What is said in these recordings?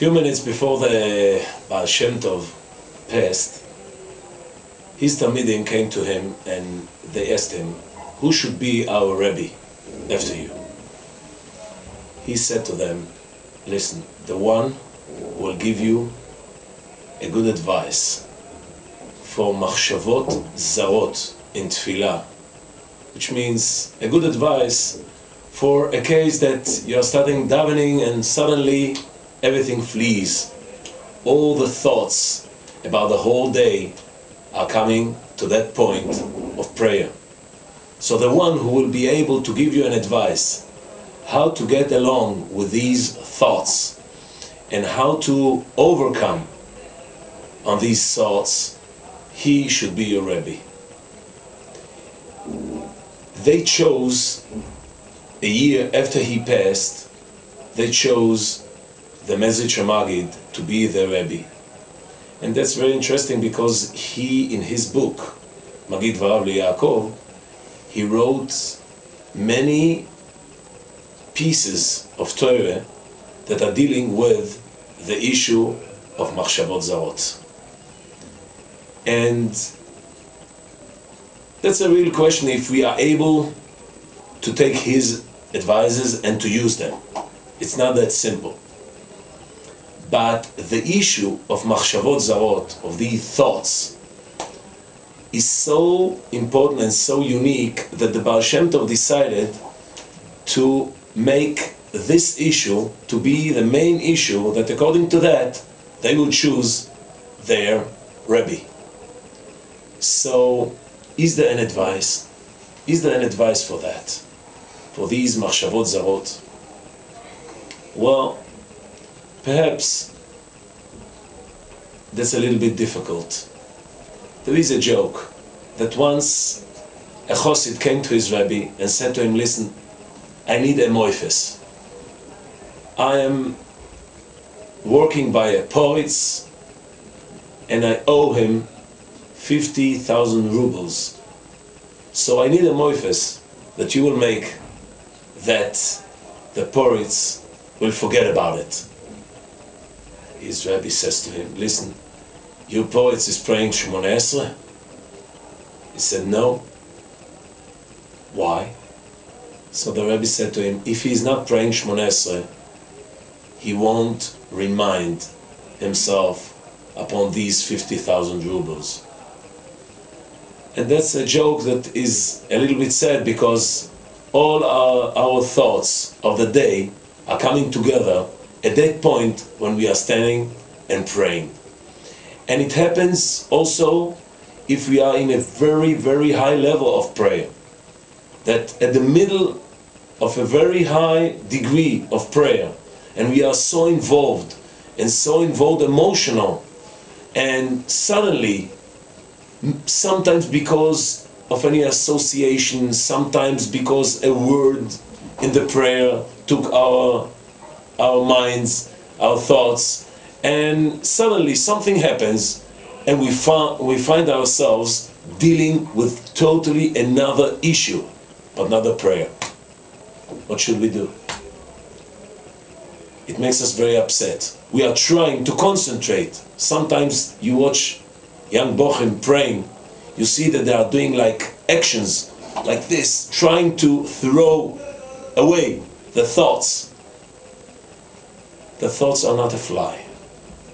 few minutes before the Baal Shem Tov passed, his Talmidim came to him and they asked him, who should be our Rebbe after you? He said to them, listen, the one who will give you a good advice for machshavot zarot in Tefillah, which means a good advice for a case that you're starting davening and suddenly everything flees. All the thoughts about the whole day are coming to that point of prayer. So the one who will be able to give you an advice how to get along with these thoughts and how to overcome on these thoughts, he should be your Rebbe. They chose, a year after he passed, they chose the Mezritch Magid to be their Rebbe. And that's very interesting because he, in his book, Magid Varav Yaakov, he wrote many pieces of Torah that are dealing with the issue of Machshavot Zarot. And that's a real question if we are able to take his advices and to use them. It's not that simple. But the issue of Machshavot Zarot, of these thoughts, is so important and so unique that the Baal Shem Tov decided to make this issue to be the main issue, that according to that, they will choose their Rebbe. So, is there an advice? Is there an advice for that? For these Machshavot Zarot? Well, perhaps that's a little bit difficult. There is a joke that once a Chosid came to his Rebbe and said to him, listen, I need a moifes. I am working by a poritz and I owe him 50,000 rubles. So I need a moifes that you will make that the poritz will forget about it. His Rebbe says to him, listen, your poritz is praying Shmoneh Esrei? He said, no. Why? So the Rebbe said to him, if he is not praying Shmoneh Esrei, he won't remind himself upon these 50,000 rubles. And that's a joke that is a little bit sad because all our thoughts of the day are coming together at that point when we are standing and praying. And it happens also if we are in a very, very high level of prayer. That at the middle of a very high degree of prayer, and we are so involved emotional, and suddenly, sometimes because of any association, sometimes because a word in the prayer took our minds, our thoughts, and suddenly something happens and we find ourselves dealing with totally another issue, but not a prayer. What should we do? It makes us very upset. We are trying to concentrate. Sometimes you watch young bochim praying, you see that they are doing like actions like this, trying to throw away the thoughts. The thoughts are not a fly.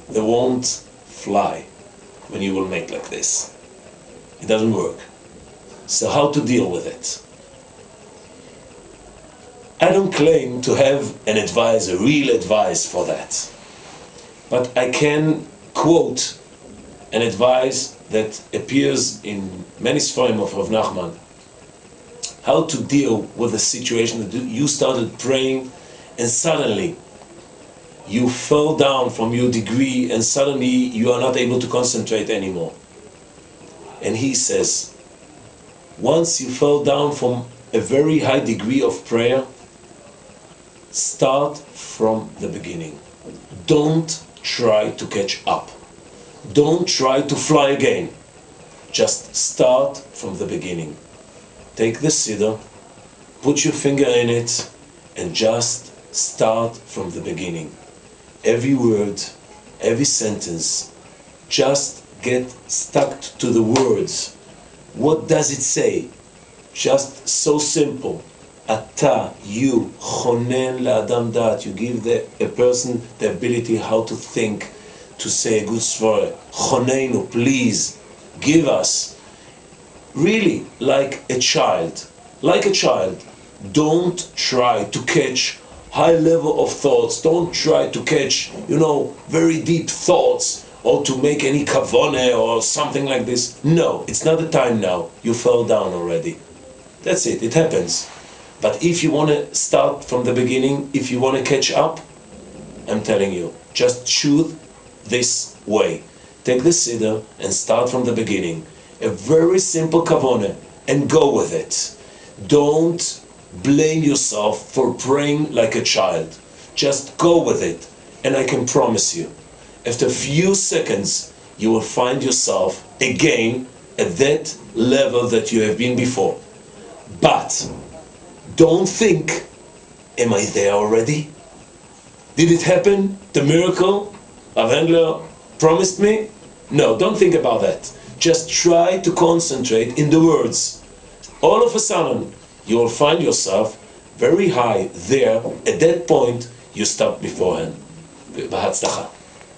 They won't fly when you will make like this. It doesn't work. So how to deal with it? I don't claim to have an advice, a real advice for that. But I can quote an advice that appears in many Sfarim of Rav Nachman. How to deal with a situation that you started praying and suddenly you fell down from your degree and suddenly you are not able to concentrate anymore. And he says, once you fell down from a very high degree of prayer, start from the beginning. Don't try to catch up. Don't try to fly again. Just start from the beginning. Take the siddur, put your finger in it, and just start from the beginning. every word, every sentence. Just get stuck to the words. What does it say? Just so simple. Ata, you, chonen la'adam da'at. You give a person the ability how to think, to say a good svara. Chonenu, please, give us. Really, like a child. Like a child. Don't try to catch high level of thoughts. Don't try to catch, very deep thoughts, or to make any kavone or something like this. No, it's not the time now. You fell down already. That's it, it happens. But if you want to start from the beginning, if you want to catch up, I'm telling you, just choose this way. Take the siddur and start from the beginning. A very simple kavone, and go with it. Don't blame yourself for praying like a child. Just go with it, and I can promise you, after a few seconds, you will find yourself again at that level that you have been before. But don't think, am I there already? Did it happen? The miracle Rav Hendler promised me? No, don't think about that. Just try to concentrate in the words. All of a sudden, you will find yourself very high there. At that point, you stopped beforehand. B'hatzlacha.